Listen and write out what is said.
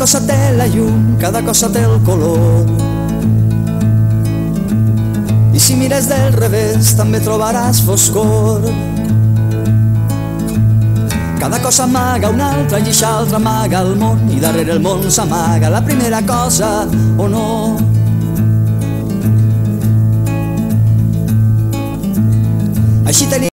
cosa té la llum, cada cosa té el color. I si mires del revés també trobaràs foscor. Cada cosa amaga una altra i eixa altra amaga el món, i darrere el món s'amaga la primera cosa o no. Així tenim